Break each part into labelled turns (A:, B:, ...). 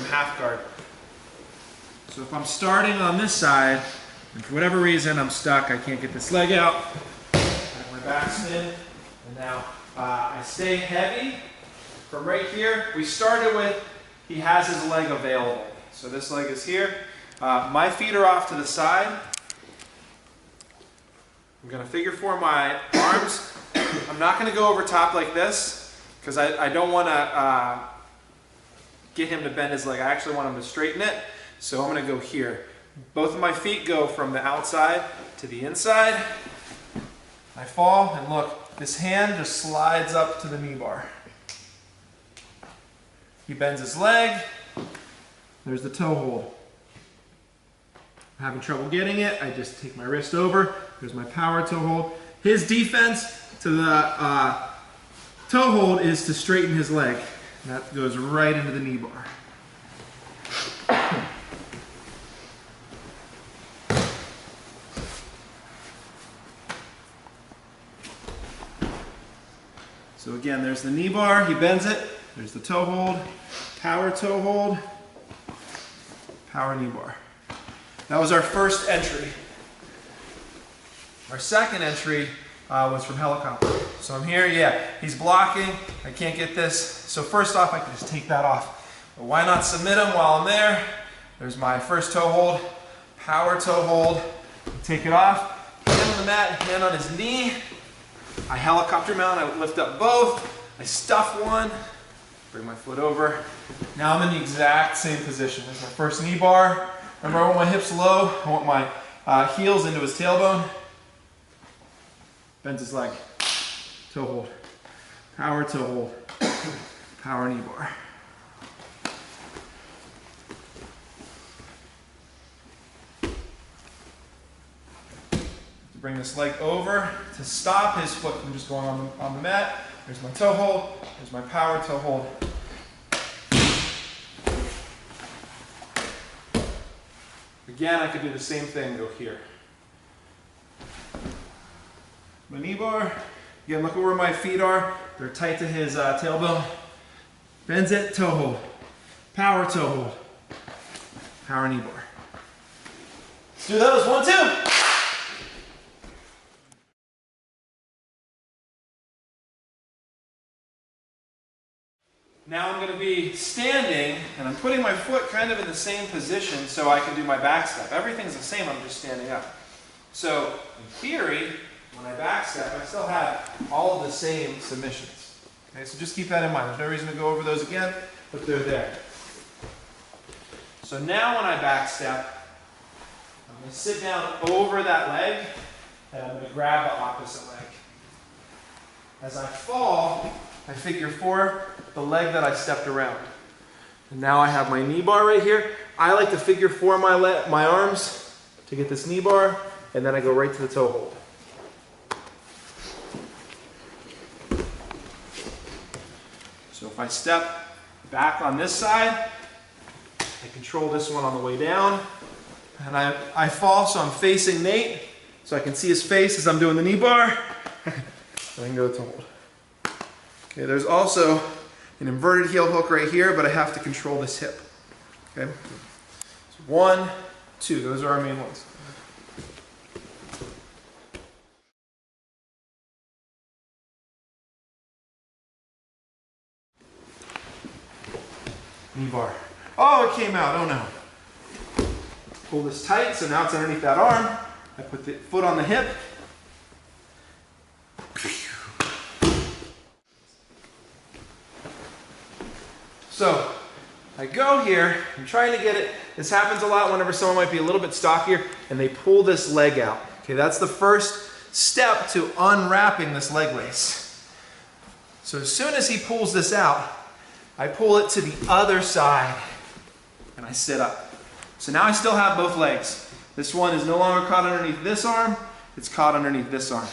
A: from half guard. So if I'm starting on this side, and for whatever reason I'm stuck, I can't get this leg out, I have my back spin, and now I stay heavy from right here. We started with, he has his leg available. So this leg is here. My feet are off to the side. I'm going to figure four my arms. I'm not going to go over top like this because I don't want to get him to bend his leg. I actually want him to straighten it. So I'm going to go here. Both of my feet go from the outside to the inside. I fall, and look, this hand just slides up to the knee bar. He bends his leg. There's the toe hold. I'm having trouble getting it. I just take my wrist over. There's my power toe hold. His defense to the toe hold is to straighten his leg. And that goes right into the knee bar. So again, there's the knee bar, he bends it. There's the toe hold, power toe hold, power knee bar. That was our first entry. Our second entry was from helicopter. So I'm here, yeah, he's blocking, I can't get this. So first off, I can just take that off. But why not submit him while I'm there? There's my first toe hold, power toe hold. Take it off, hand on the mat, hand on his knee. I helicopter mount, I lift up both, I stuff one, bring my foot over. Now I'm in the exact same position. There's my first knee bar. Remember, I want my hips low, I want my heels into his tailbone. Bends his leg, toe hold, power toe hold, power knee bar. Bring this leg over to stop his foot from just going on the mat. There's my toe hold, there's my power toe hold. Again, I could do the same thing, go here. My knee bar, again, look at where my feet are. They're tight to his tailbone. Bends it, toe hold, power toe hold, power knee bar. Let's do those, 1, 2. Now I'm going to be standing, and I'm putting my foot kind of in the same position so I can do my back step. Everything's the same, I'm just standing up. So, in theory, when I back step, I still have all of the same submissions. Okay, so just keep that in mind. There's no reason to go over those again, but they're there. So now when I back step, I'm going to sit down over that leg, and I'm going to grab the opposite leg. As I fall, I figure four the leg that I stepped around. And now I have my knee bar right here. I like to figure four my arms to get this knee bar, and then I go right to the toe hold. So if I step back on this side, I control this one on the way down, and I fall so I'm facing Nate, so I can see his face as I'm doing the knee bar, and I can go to hold. Okay, there's also an inverted heel hook right here, but I have to control this hip. Okay, so 1, 2, those are our main ones. Knee bar. Oh, it came out, oh no. Pull this tight, so now it's underneath that arm. I put the foot on the hip. So, I go here, I'm trying to get it. This happens a lot whenever someone might be a little bit stockier and they pull this leg out. Okay, that's the first step to unwrapping this leg lace. So as soon as he pulls this out, I pull it to the other side and I sit up. So now I still have both legs. This one is no longer caught underneath this arm, it's caught underneath this arm.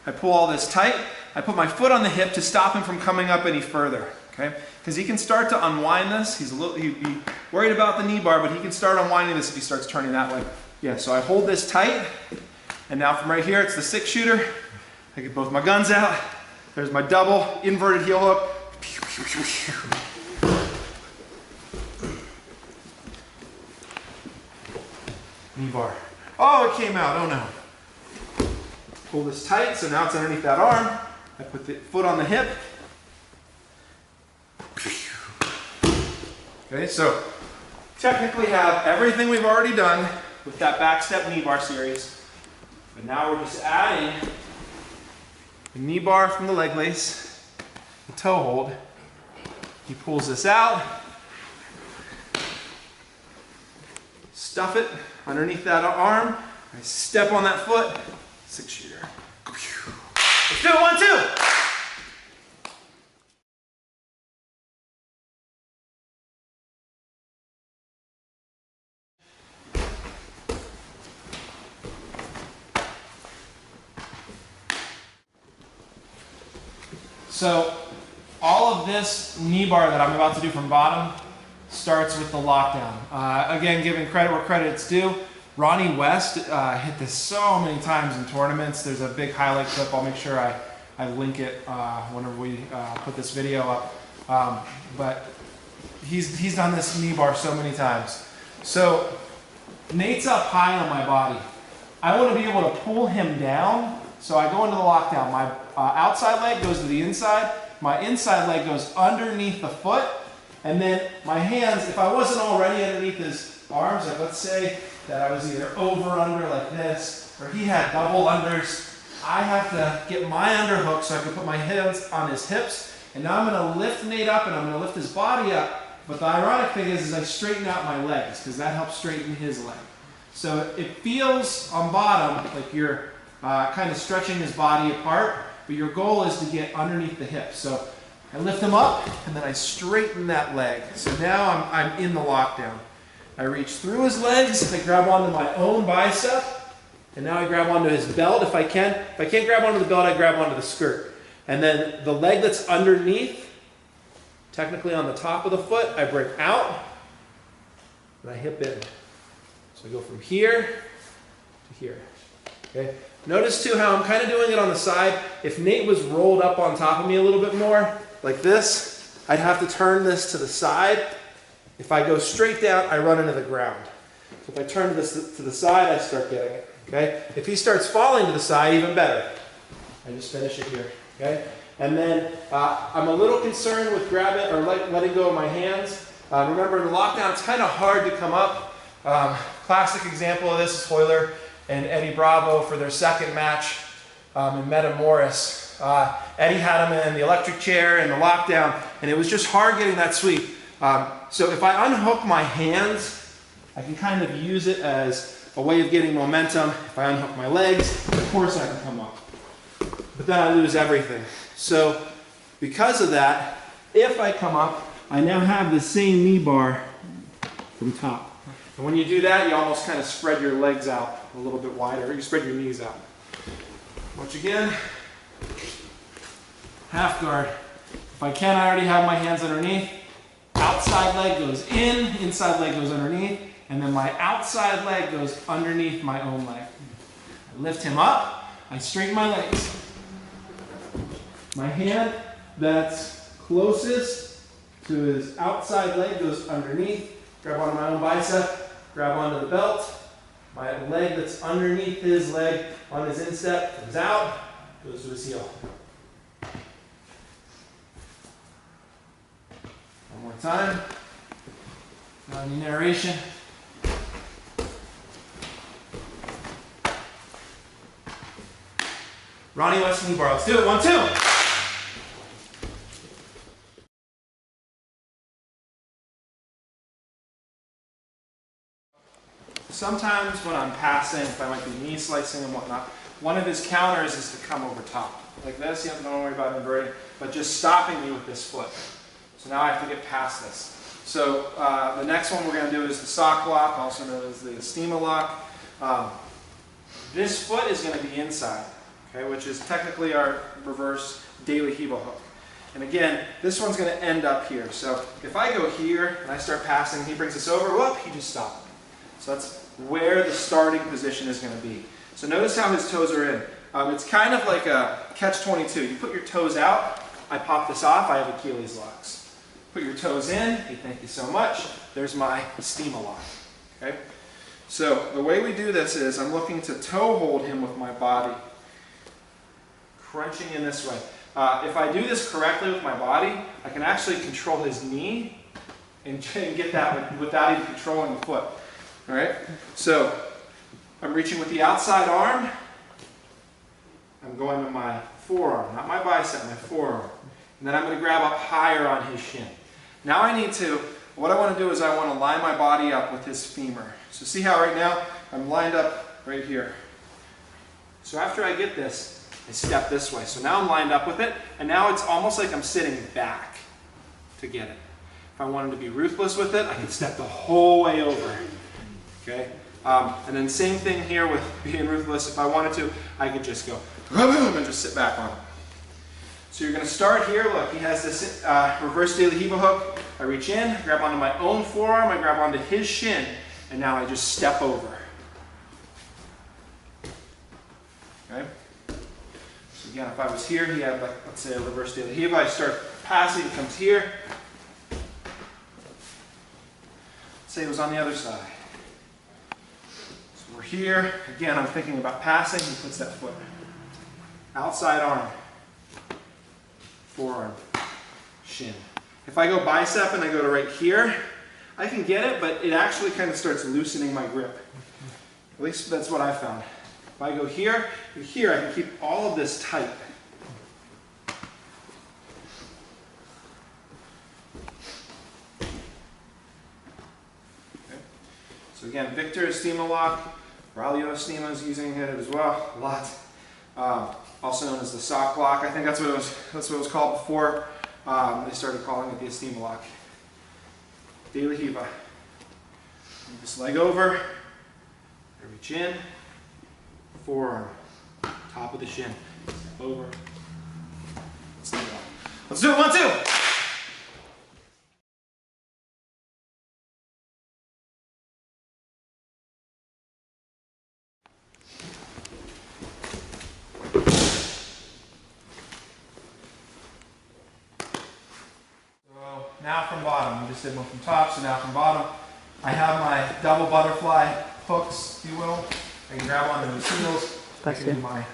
A: I pull all this tight, I put my foot on the hip to stop him from coming up any further. Okay? Because he can start to unwind this. He's worried about the knee bar, but he can start unwinding this if he starts turning that way. Yeah, so I hold this tight, and now from right here, it's the 6-shooter. I get both my guns out. There's my double inverted heel hook. knee bar. Oh, it came out, oh no. Pull this tight, so now it's underneath that arm. I put the foot on the hip. Okay, so technically have everything we've already done with that back step knee bar series. But now we're just adding the knee bar from the leg lace, the toe hold. He pulls this out, stuff it underneath that arm. I step on that foot, 6-shooter. Let's do it, 1, 2. So all of this knee bar that I'm about to do from bottom starts with the lockdown. Again, giving credit where credit's due. Ronnie West hit this so many times in tournaments. There's a big highlight clip. I'll make sure I link it whenever we put this video up. But he's done this knee bar so many times. So Nate's up high on my body. I want to be able to pull him down. So I go into the lockdown. My outside leg goes to the inside. My inside leg goes underneath the foot. And then my hands, if I wasn't already underneath his arms, like let's say that I was either over under like this, or he had double unders, I have to get my underhook so I can put my hands on his hips. And now I'm going to lift Nate up and I'm going to lift his body up. But the ironic thing is I straighten out my legs because that helps straighten his leg. So it feels on bottom like you're kind of stretching his body apart, but your goal is to get underneath the hips. So I lift him up and then I straighten that leg. So now I'm in the lockdown. I reach through his legs, I grab onto my own bicep, and now I grab onto his belt if I can. If I can't grab onto the belt, I grab onto the skirt. And then the leg that's underneath, technically on the top of the foot, I bring out and I hip in. So I go from here to here. Okay. Notice too how I'm kind of doing it on the side. If Nate was rolled up on top of me a little bit more, like this, I'd have to turn this to the side. If I go straight down, I run into the ground. So if I turn this to the side, I start getting it. Okay. If he starts falling to the side, even better. I just finish it here. Okay. And then I'm a little concerned with grabbing or letting go of my hands. Remember in the lockdown, it's kind of hard to come up. Classic example of this is Hoyler and Eddie Bravo for their second match in Metamoris. Eddie had him in the electric chair in the lockdown, and it was just hard getting that sweep. So if I unhook my hands, I can kind of use it as a way of getting momentum. If I unhook my legs, of course I can come up. But then I lose everything. So because of that, if I come up, I now have the same knee bar from top. And when you do that, you almost kind of spread your legs out a little bit wider. You spread your knees out. Once again, half guard. If I can, I already have my hands underneath. Outside leg goes in, inside leg goes underneath, and then my outside leg goes underneath my own leg. I lift him up, I straighten my legs. My hand that's closest to his outside leg goes underneath, grab onto my own bicep, grab onto the belt. My leg that's underneath his leg on his instep comes out, goes to his heel. One more time. Not any narration. Ronnie West knee bar. Let's do it. 1, 2. Sometimes when I'm passing, if I might be knee slicing and whatnot, one of his counters is to come over top. Like this, you don't worry about inverting, but just stopping me with this foot. So now I have to get past this. So the next one we're going to do is the sock lock, also known as the Achilles Lock. This foot is going to be inside, okay, which is technically our reverse daily heel hook. And again, this one's going to end up here. So if I go here and I start passing, he brings this over, whoop, he just stopped me. So that's where the starting position is going to be. So notice how his toes are in. It's kind of like a catch-22. You put your toes out, I pop this off, I have Achilles Locks. Put your toes in, hey, thank you so much. There's my Achilles Lock. Okay? So the way we do this is I'm looking to toe hold him with my body, crunching in this way. If I do this correctly with my body, I can actually control his knee and get that without even controlling the foot. All right? So I'm reaching with the outside arm. I'm going to my forearm, not my bicep, my forearm. And then I'm going to grab up higher on his shin. Now what I want to do is I want to line my body up with his femur. So see how right now I'm lined up right here. So after I get this, I step this way. So now I'm lined up with it, and now it's almost like I'm sitting back to get it. If I wanted to be ruthless with it, I can step the whole way over. Okay? And then same thing here with being ruthless. If I wanted to, I could just go and just sit back on it. So you're going to start here. Look, he has this reverse De La Riva hook. I reach in, grab onto my own forearm, I grab onto his shin, and now I just step over. Okay? So again, if I was here, he had, like, let's say a reverse De La Riva. I start passing, he comes here. Let's say it was on the other side. So we're here. Again, I'm thinking about passing. He puts that foot. Outside arm. Forearm. Shin. If I go bicep and I go to right here, I can get it, but it actually kind of starts loosening my grip. At least that's what I found. If I go here, and here, I can keep all of this tight. Okay. So again, Victor Estima Lock, Braulio Estima is using it as well, a lot. Also known as the sock lock. I think that's what it was called before they started calling it the Estima Lock. De La Riva. Move this leg over. I reach in. Forearm. Top of the shin. Step over. Let's do it. Let's do it. 1, 2. Now from bottom, we just did one from top, so now from bottom, I have my double butterfly hooks, if you will. I can grab onto his heels. I can do my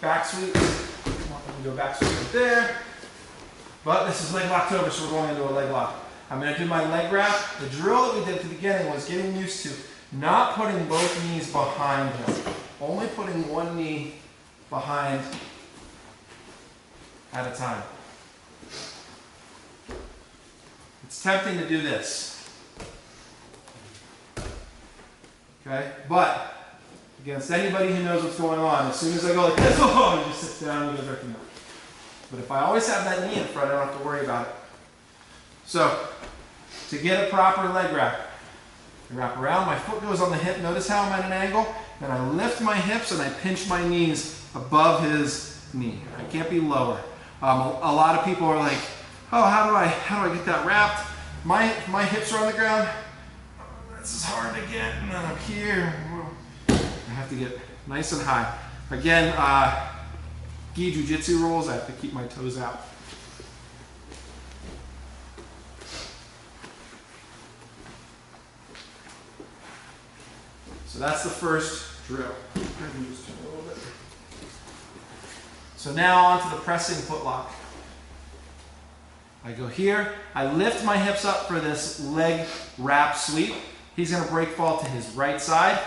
A: back sweep. I can do a back sweep right there. But this is LegLockTober, so we're going into a leg lock. I'm going to do my leg wrap. The drill that we did at the beginning was getting used to not putting both knees behind him. Only putting one knee behind at a time. It's tempting to do this, okay? But against anybody who knows what's going on, as soon as I go like this, oh, he just sits down and goes right to me. But if I always have that knee in front, I don't have to worry about it. So, to get a proper leg wrap, I wrap around, my foot goes on the hip. Notice how I'm at an angle? Then I lift my hips and I pinch my knees above his knee. I can't be lower. A lot of people are like, oh, how do I get that wrapped? My hips are on the ground. This is hard to get, and then I'm here. I have to get nice and high. Again, gi jiu-jitsu rules, I have to keep my toes out. So that's the first drill. So now on to the pressing foot lock. I go here, I lift my hips up for this leg wrap sweep. He's going to break fall to his right side.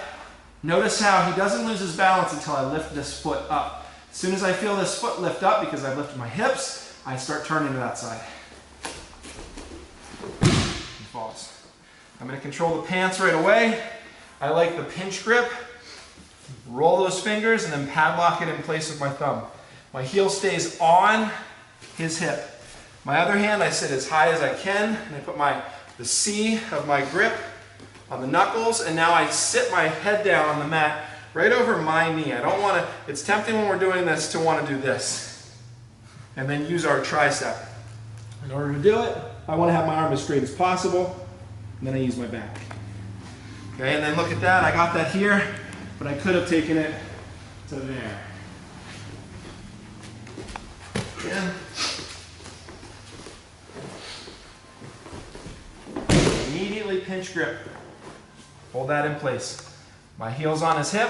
A: Notice how he doesn't lose his balance until I lift this foot up. As soon as I feel this foot lift up, because I've lifted my hips, I start turning to that side. He falls. I'm going to control the pants right away. I like the pinch grip. Roll those fingers and then padlock it in place with my thumb. My heel stays on his hip. My other hand, I sit as high as I can, and I put the C of my grip on the knuckles, and now I sit my head down on the mat right over my knee. I don't want to, it's tempting when we're doing this to want to do this, and then use our tricep. In order to do it, I want to have my arm as straight as possible, and then I use my back. Okay, and then look at that, I got that here, but I could have taken it to there. Again. Immediately pinch grip. Hold that in place. My heel's on his hip.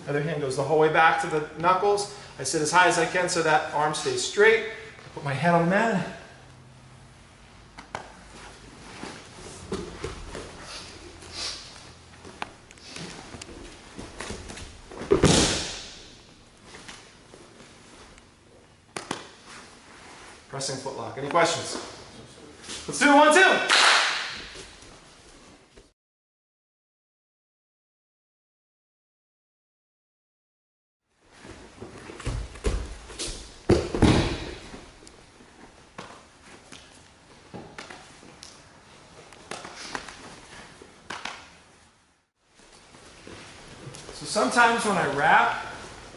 A: Other hand goes the whole way back to the knuckles. I sit as high as I can so that arm stays straight. I put my head on the mat. Pressing foot lock. Any questions? Let's do it, 1, 2. So sometimes when I wrap,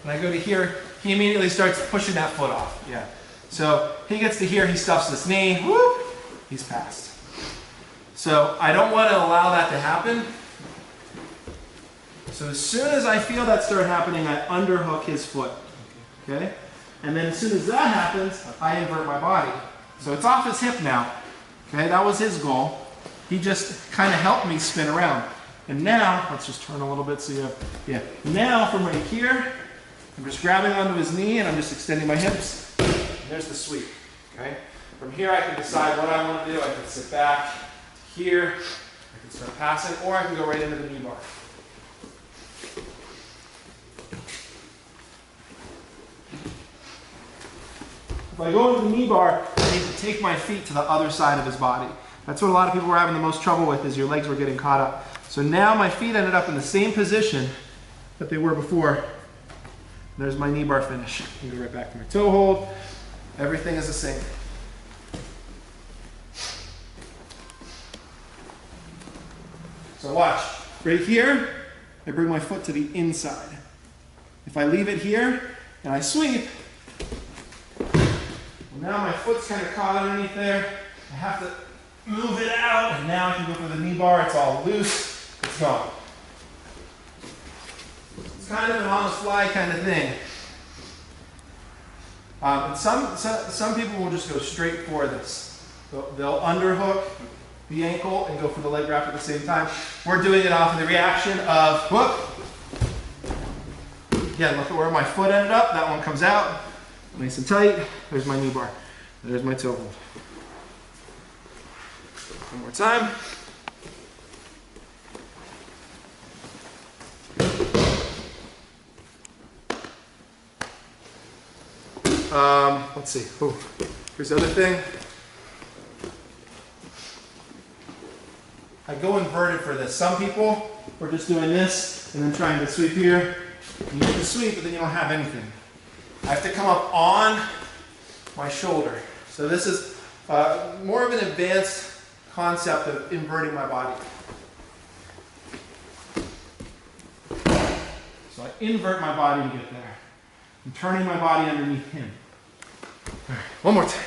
A: when I go to here, he immediately starts pushing that foot off. Yeah. So he gets to here, he stuffs this knee, whoop, he's passed. So I don't want to allow that to happen. So as soon as I feel that start happening, I underhook his foot. Okay? And then as soon as that happens, I invert my body. So it's off his hip now. Okay, that was his goal. He just kind of helped me spin around. And now, let's just turn a little bit so you have, yeah. Now from right here, I'm just grabbing onto his knee and I'm just extending my hips. And there's the sweep, okay? From here I can decide what I want to do. I can sit back here, I can start passing, or I can go right into the knee bar. If I go into the knee bar, I need to take my feet to the other side of his body. That's what a lot of people were having the most trouble with, is your legs were getting caught up. So now my feet ended up in the same position that they were before. There's my knee bar finish. I can go right back to my toe hold. Everything is the same. So watch. Right here, I bring my foot to the inside. If I leave it here and I sweep, well, now my foot's kind of caught underneath there. I have to move it out, and now I can go for the knee bar. It's all loose. It's gone. It's kind of an on-the-fly kind of thing. And some people will just go straight for this. They'll underhook the ankle and go for the leg wrap at the same time. We're doing it off of the reaction of whoop. Again, look at where my foot ended up. That one comes out. Nice and tight. There's my knee bar. There's my toe hold. One more time. Let's see. Oh, here's the other thing. I go inverted for this. Some people are just doing this and then trying to sweep here. You get the sweep, but then you don't have anything. I have to come up on my shoulder. So this is more of an advanced concept of inverting my body. So I invert my body to get there. I'm turning my body underneath him. All right, one more time.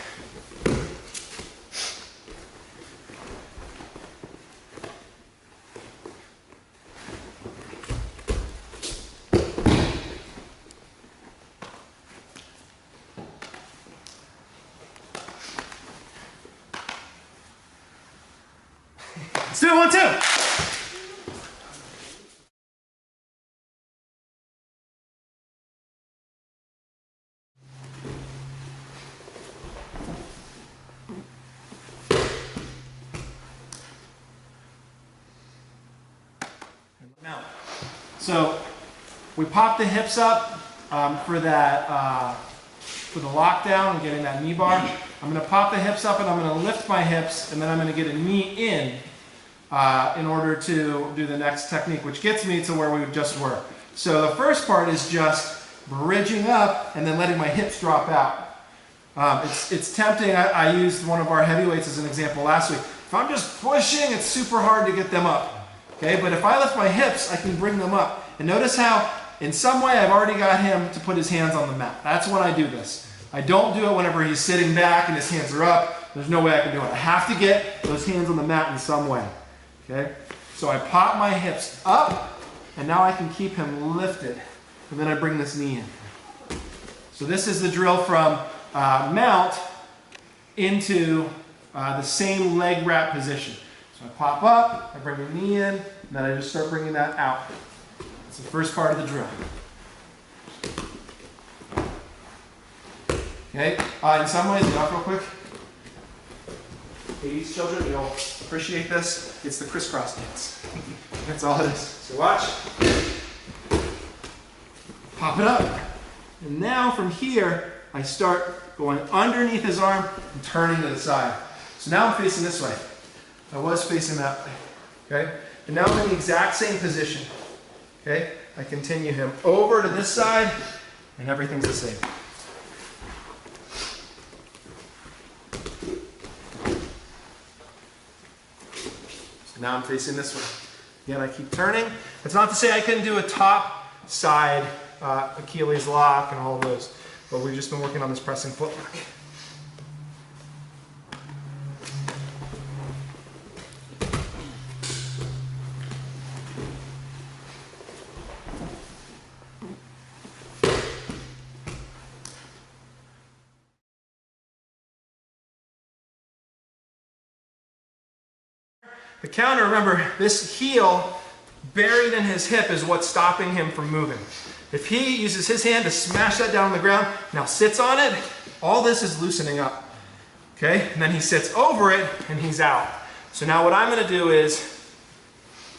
A: Let's do it, 1, 2. Now, so we pop the hips up for that for the lockdown and getting that knee bar. I'm going to pop the hips up and I'm going to lift my hips, and then I'm going to get a knee in order to do the next technique, which gets me to where we just were. So the first part is just bridging up and then letting my hips drop out. It's tempting. I used one of our heavyweights as an example last week. If I'm just pushing, it's super hard to get them up. Okay, but if I lift my hips, I can bring them up. And notice how, in some way, I've already got him to put his hands on the mat. That's when I do this. I don't do it whenever he's sitting back and his hands are up. There's no way I can do it. I have to get those hands on the mat in some way. Okay, so I pop my hips up, and now I can keep him lifted. And then I bring this knee in. So this is the drill from mount into the same leg wrap position. So I pop up, I bring the knee in, and then I just start bringing that out. It's the first part of the drill. Okay, in some ways, get off real quick. Ladies, children, you'll appreciate this. It's the crisscross dance. That's all it is. So watch. Pop it up. And now from here, I start going underneath his arm and turning to the side. So now I'm facing this way. I was facing that way. Okay? And now I'm in the exact same position. Okay? I continue him over to this side, and everything's the same. So now I'm facing this way. Again, I keep turning. It's not to say I couldn't do a top side Achilles lock and all of those, but we've just been working on this pressing foot lock. The counter, remember, this heel buried in his hip is what's stopping him from moving. If he uses his hand to smash that down on the ground, now sits on it, all this is loosening up. Okay? And then he sits over it and he's out. So now what I'm going to do is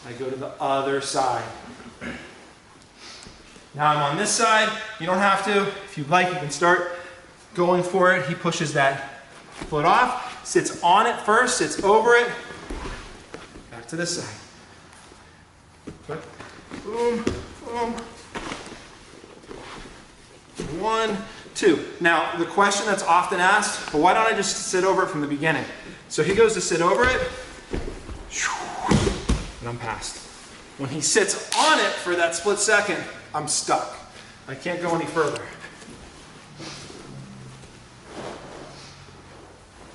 A: I go to the other side. Now I'm on this side. You don't have to. If you'd like, you can start going for it. He pushes that foot off, sits on it first, sits over it, back to this side. Boom, boom. 1, 2. Now, the question that's often asked, well, why don't I just sit over it from the beginning? So he goes to sit over it, and I'm past. When he sits on it for that split second, I'm stuck. I can't go any further.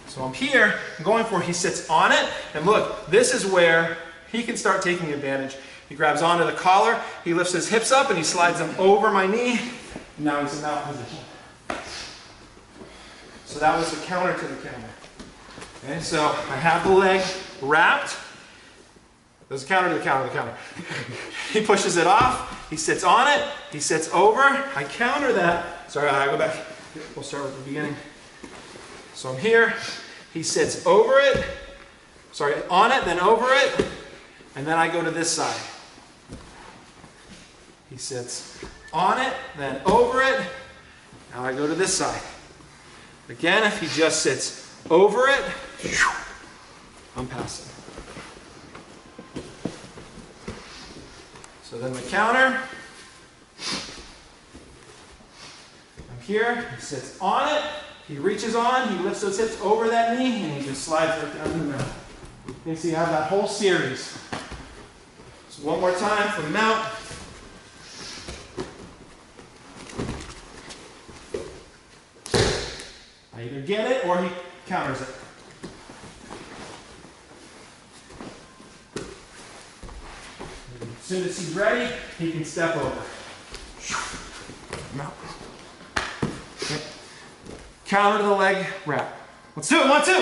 A: So I'm here, I'm going for it, he sits on it, and look, this is where he can start taking advantage. He grabs onto the collar, he lifts his hips up, and he slides them over my knee. Now he's in that position. So that was the counter to the counter. Okay, so I have the leg wrapped. There's a counter to the counter to the counter. He pushes it off, he sits on it, he sits over, I counter that. Sorry, I go back. We'll start with the beginning. So I'm here, he sits over it, sorry, on it, then over it, and then I go to this side. He sits on it, then over it. Now I go to this side. Again, if he just sits over it, I'm passing. So then the counter. I'm here, he sits on it, he reaches on, he lifts those hips over that knee, and he just slides right down in the middle. You can see I have that whole series. So one more time from mount. I either get it or he counters it. As soon as he's ready, he can step over. Mount. Okay. Counter to the leg wrap. Let's do it. 1, 2.